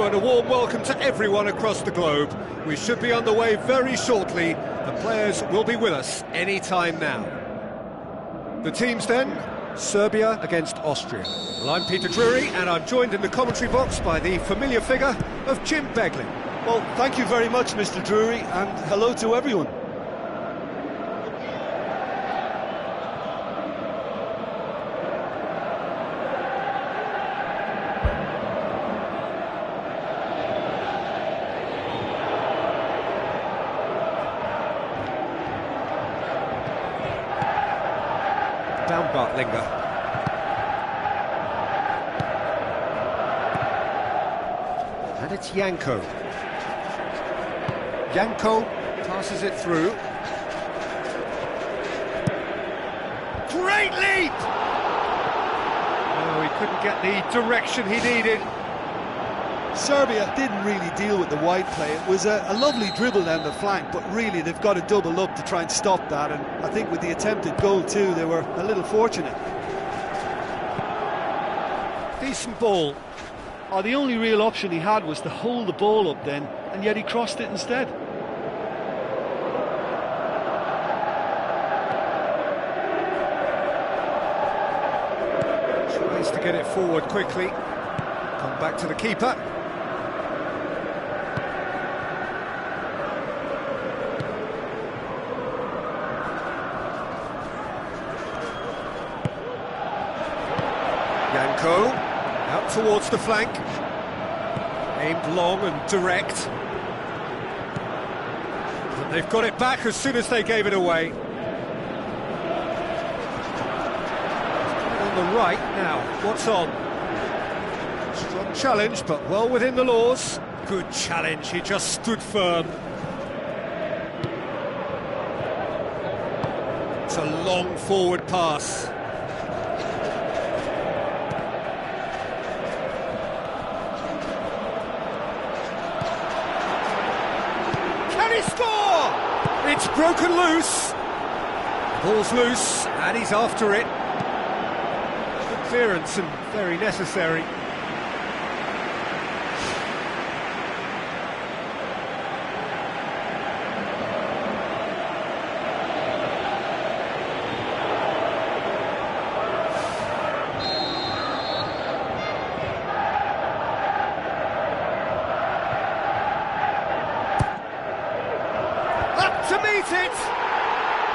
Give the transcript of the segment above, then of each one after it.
and a warm welcome to everyone across the globe. We should be on the way very shortly. The players will be with us any time now. The teams then, Serbia against Austria. Well, I'm Peter Drury, and I'm joined in the commentary box by the familiar figure of Jim Beglin. Well, thank you very much, Mr. Drury, and hello to everyone. Down Bartlinger. And it's Janko. Janko passes it through. Great leap! Oh, he couldn't get the direction he needed. Serbia didn't really deal with the wide play. It was a lovely dribble down the flank, but really they've got to double up to try and stop that, and I think with the attempted goal too, they were a little fortunate. Decent ball. Oh, the only real option he had was to hold the ball up then, and yet he crossed it instead. Tries to get it forward quickly. Come back to the keeper. Janko, out towards the flank, aimed long and direct, and they've got it back as soon as they gave it away. On the right now, what's on? Strong challenge, but well within the laws. Good challenge, he just stood firm. It's a long forward pass. Score! It's broken loose. Ball's loose, and he's after it. Good clearance and very necessary. To meet it!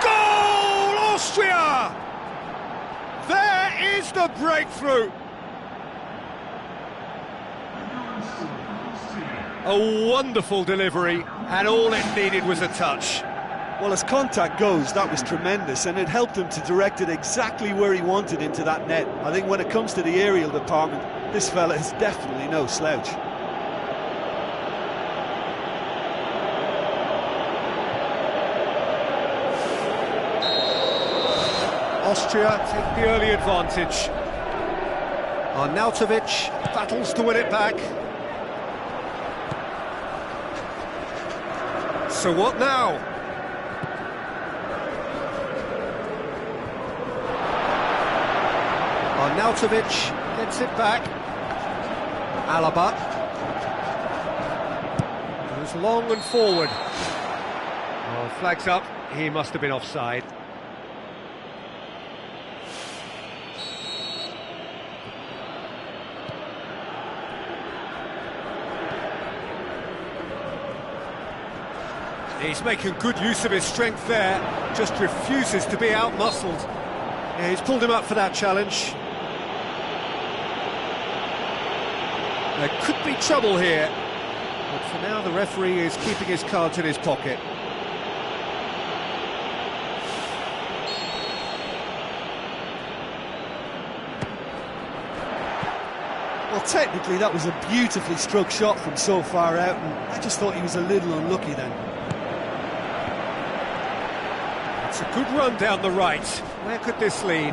Goal, Austria! There is the breakthrough! A wonderful delivery, and all it needed was a touch. Well, as contact goes, that was tremendous, and it helped him to direct it exactly where he wanted into that net. I think when it comes to the aerial department, this fella is definitely no slouch. Austria take the early advantage. Arnautovic battles to win it back. So what now? Arnautovic gets it back. Alaba goes long and forward. Oh, flags up. He must have been offside. He's making good use of his strength there, just refuses to be out-muscled. Yeah, he's pulled him up for that challenge. There could be trouble here, but for now the referee is keeping his cards in his pocket. Well, technically that was a beautifully struck shot from so far out, and I just thought he was a little unlucky then. It's a good run down the right. Where could this lead?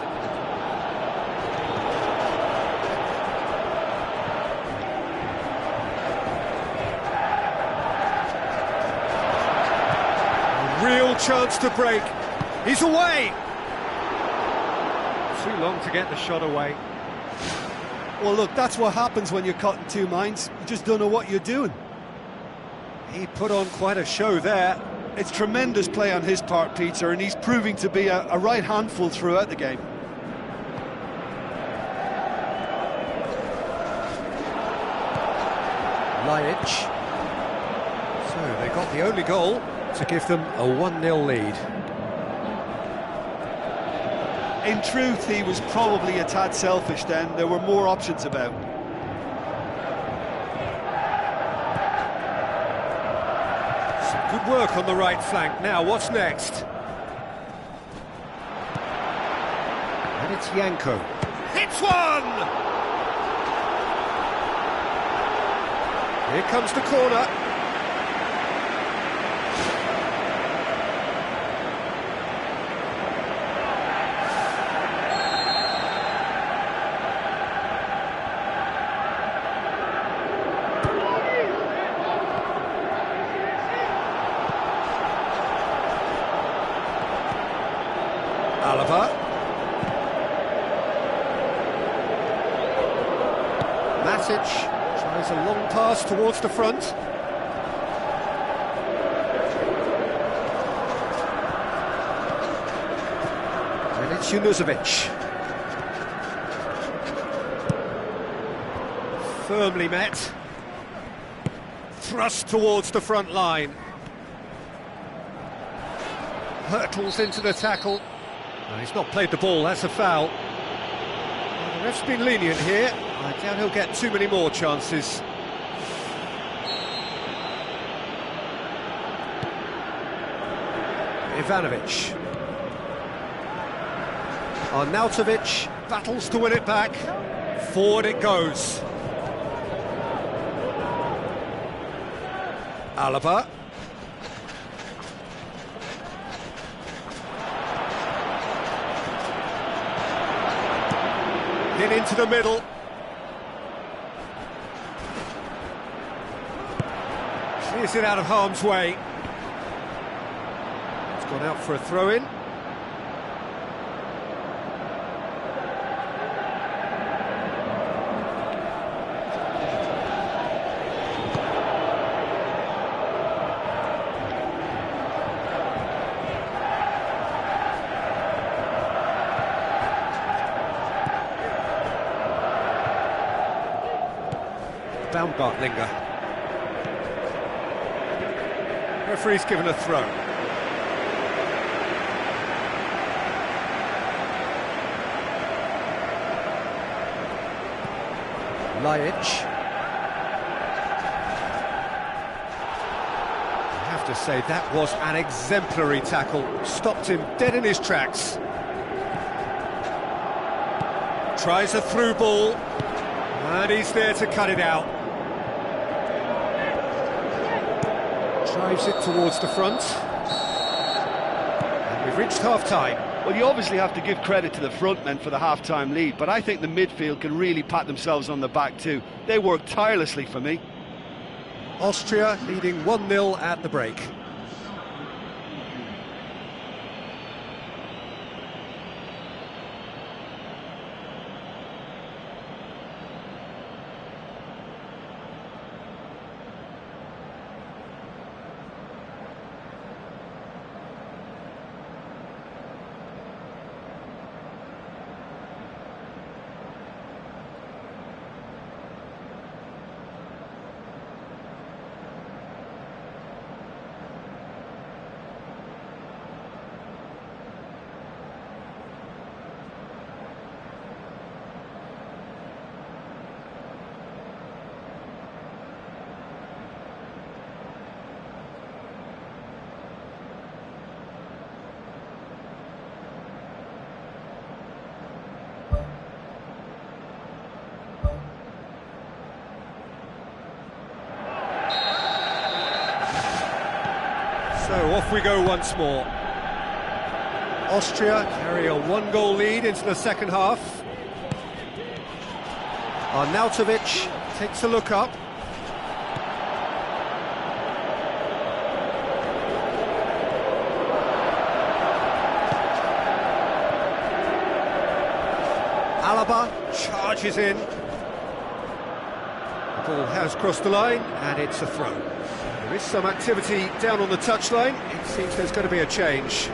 A real chance to break. He's away! Too long to get the shot away. Well, look, that's what happens when you're caught in two minds. You just don't know what you're doing. He put on quite a show there. It's tremendous play on his part, Peter, and he's proving to be a right handful throughout the game. Lajic. So they got the only goal to give them a 1-0 lead. In truth, he was probably a tad selfish then. There were more options about. Some good work on the right flank. Now, what's next? And it's Yanko. Hits one! Here comes the corner. Matic tries a long pass towards the front. And it's Junuzovic. Firmly met. Thrust towards the front line. Hurtles into the tackle. No, he's not played the ball, that's a foul. Well, the ref's been lenient here. I doubt he'll get too many more chances. Ivanovic. Arnautovic battles to win it back. Forward it goes. Alaba. In into the middle. Clears it out of harm's way. It's gone out for a throw-in. Baumgartlinger. Referee's given a throw. Lajic. I have to say that was an exemplary tackle. Stopped him dead in his tracks. Tries a through ball. And he's there to cut it out. Drives it towards the front. And we've reached half-time. Well, you obviously have to give credit to the front men for the half-time lead, but I think the midfield can really pat themselves on the back too. They worked tirelessly for me. Austria leading 1-0 at the break. So off we go once more. Austria carry a 1-goal lead into the second half. Arnautovic takes a look up. Alaba charges in. Ball has crossed the line, and it's a throw. There is some activity down on the touchline. It seems there's going to be a change.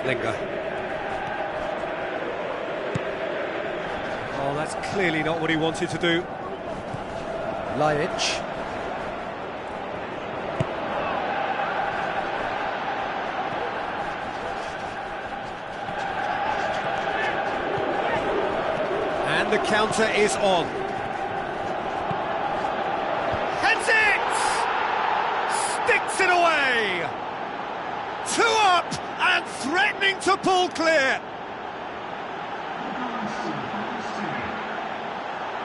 Linger. Oh, that's clearly not what he wanted to do. Lajic. And the counter is on. Heads it! Sticks it away! 2 up! And threatening to pull clear.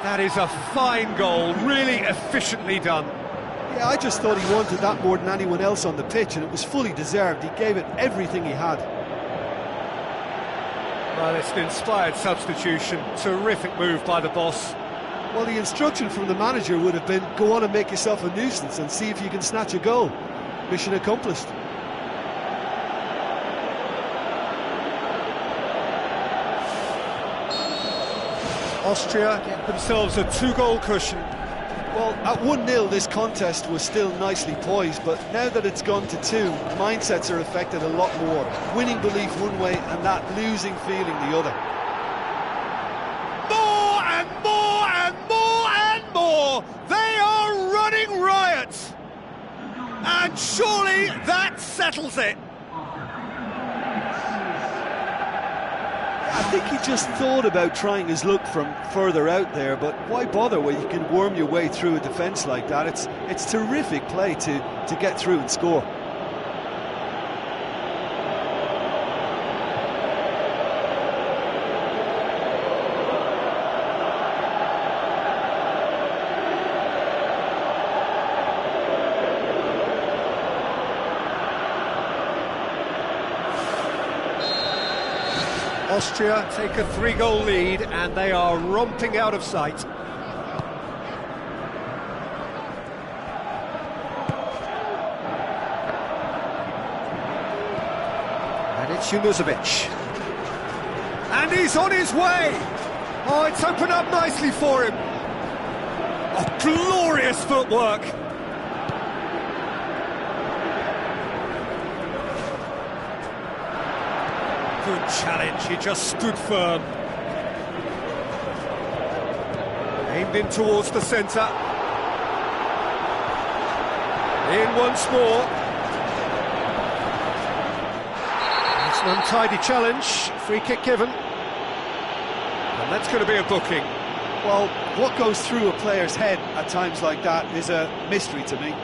That is a fine goal, really efficiently done. Yeah, I just thought he wanted that more than anyone else on the pitch, and it was fully deserved. He gave it everything he had. Well, it's an inspired substitution. Terrific move by the boss. Well, the instruction from the manager would have been, go on and make yourself a nuisance and see if you can snatch a goal. Mission accomplished. Austria get themselves a 2-goal cushion. Well, at 1-0 this contest was still nicely poised, but now that it's gone to 2, mindsets are affected a lot more. Winning belief one way and that losing feeling the other. More and more and more and more! They are running riot! And surely that settles it! I think he just thought about trying his luck from further out there, but why bother when you can worm your way through a defence like that? It's terrific play to get through and score. Austria take a 3-goal lead and they are romping out of sight. And it's Junuzovic. And he's on his way! Oh, it's opened up nicely for him. Oh, glorious footwork! Good challenge, he just stood firm. Aimed in towards the centre. In once more. It's an untidy challenge, free kick given. And that's going to be a booking. Well, what goes through a player's head at times like that is a mystery to me.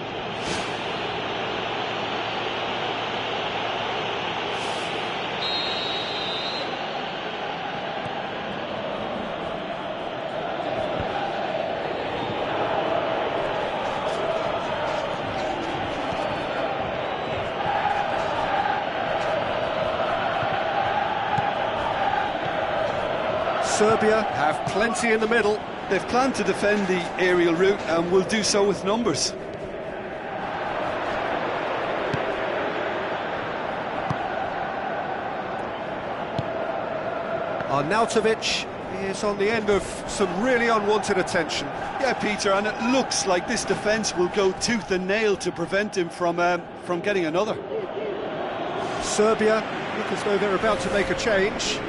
Serbia have plenty in the middle. They've planned to defend the aerial route and will do so with numbers. Arnautovic is on the end of some really unwanted attention. Yeah, Peter, and it looks like this defence will go tooth and nail to prevent him from getting another. Serbia look as though they're about to make a change.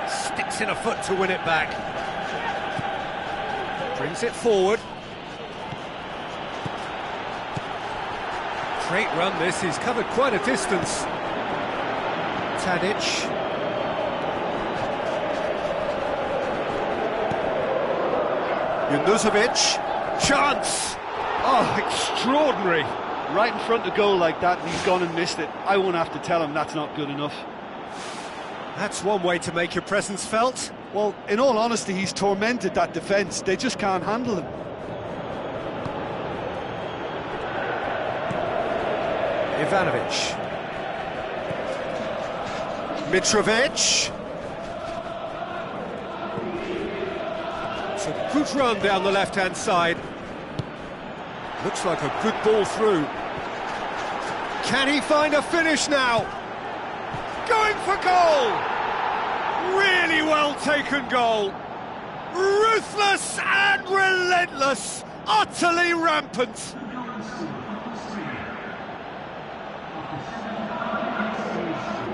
Sticks in a foot to win it back. Brings it forward. Great run this, he's covered quite a distance. Tadic. Junuzovic. Chance! Oh, extraordinary. Right in front of goal like that, and he's gone and missed it. I won't have to tell him that's not good enough. That's one way to make your presence felt. Well, in all honesty, he's tormented that defence. They just can't handle him. Ivanovic. Mitrovic. It's a good run down the left-hand side. Looks like a good ball through. Can he find a finish now? Going for goal! Really well taken goal. Ruthless and relentless. Utterly rampant.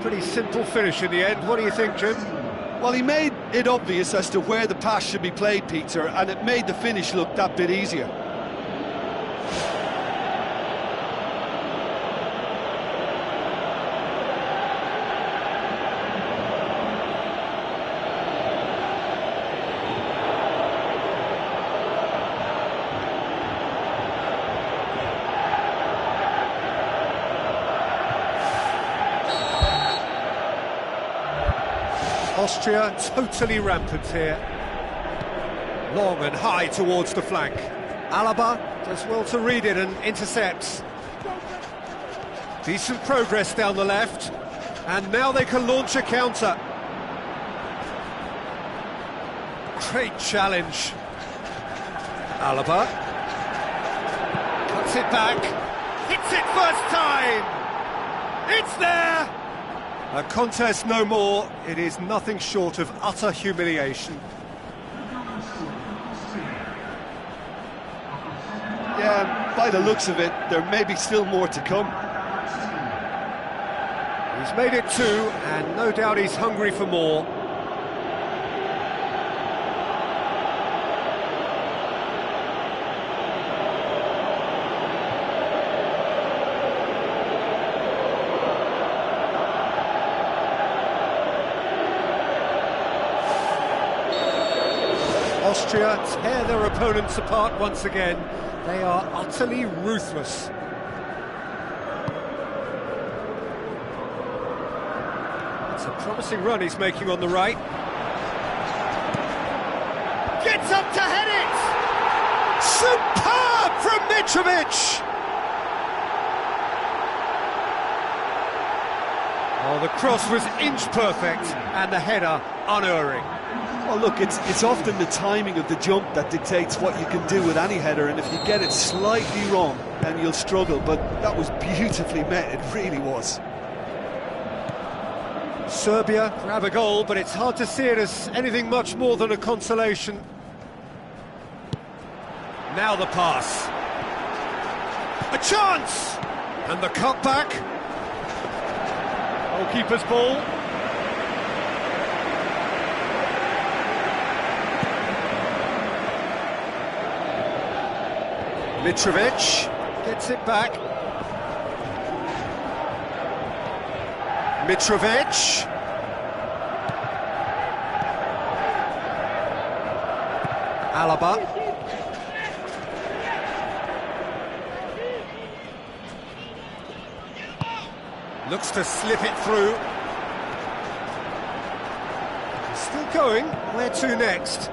Pretty simple finish in the end. What do you think, Jim? Well, he made it obvious as to where the pass should be played, Peter, and it made the finish look that bit easier. Austria totally rampant here. Long and high towards the flank. Alaba does well to read it and intercepts. Decent progress down the left. And now they can launch a counter. Great challenge. Alaba. Cuts it back. Hits it first time. It's there. A contest no more. It is nothing short of utter humiliation. Yeah, by the looks of it, there may be still more to come. He's made it 2, and no doubt he's hungry for more. Austria tear their opponents apart once again. They are utterly ruthless. It's a promising run he's making on the right. Gets up to head it! Superb from Mitrovic! Oh, the cross was inch perfect and the header unerring. Well, look, it's often the timing of the jump that dictates what you can do with any header, and if you get it slightly wrong, then you'll struggle, but that was beautifully met, it really was. Serbia grab a goal, but it's hard to see it as anything much more than a consolation. Now the pass. A chance! And the cutback. Goalkeeper's ball. Mitrovic gets it back. Mitrovic. Alaba. Looks to slip it through. Still going. Where to next?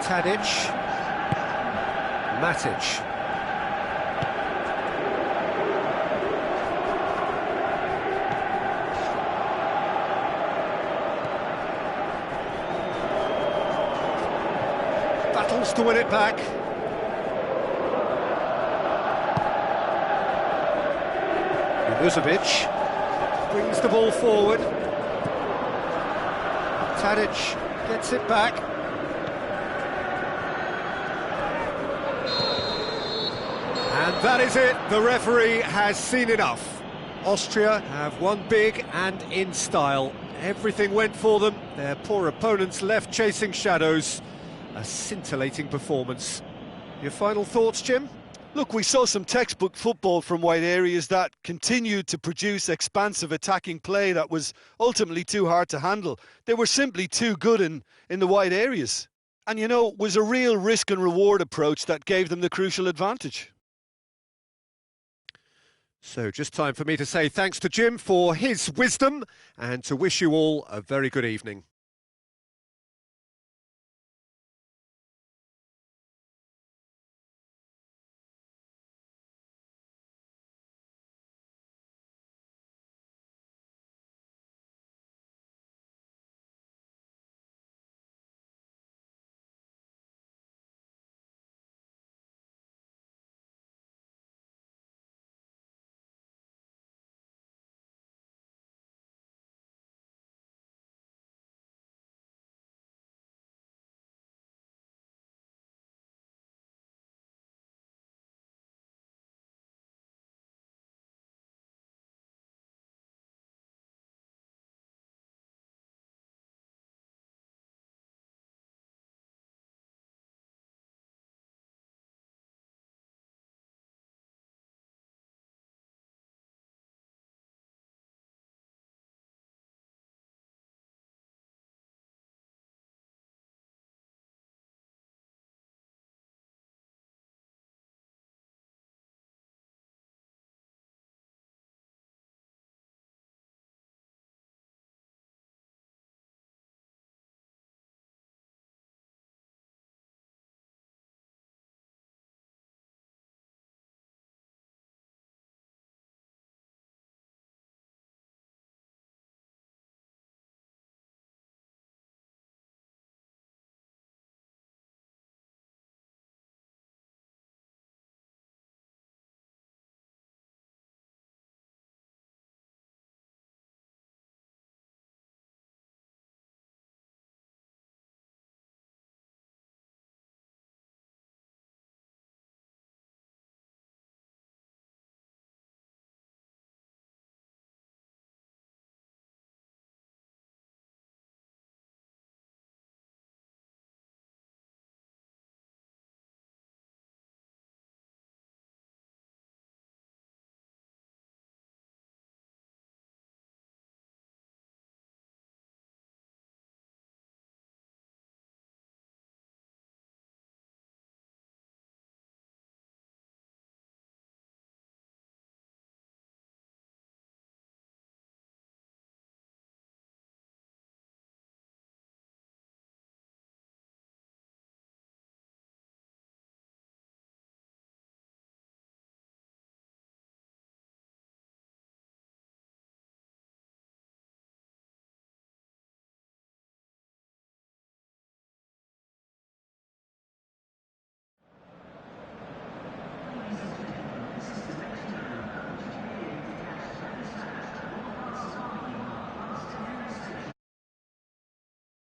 Tadic. Matic. wants to win it back. Junuzovic brings the ball forward. Tadic gets it back. And that is it. The referee has seen enough. Austria have won big and in style. Everything went for them. Their poor opponents left chasing shadows. A scintillating performance. Your final thoughts, Jim? Look, we saw some textbook football from wide areas that continued to produce expansive attacking play that was ultimately too hard to handle. They were simply too good in the wide areas. And, you know, it was a real risk and reward approach that gave them the crucial advantage. So just time for me to say thanks to Jim for his wisdom and to wish you all a very good evening.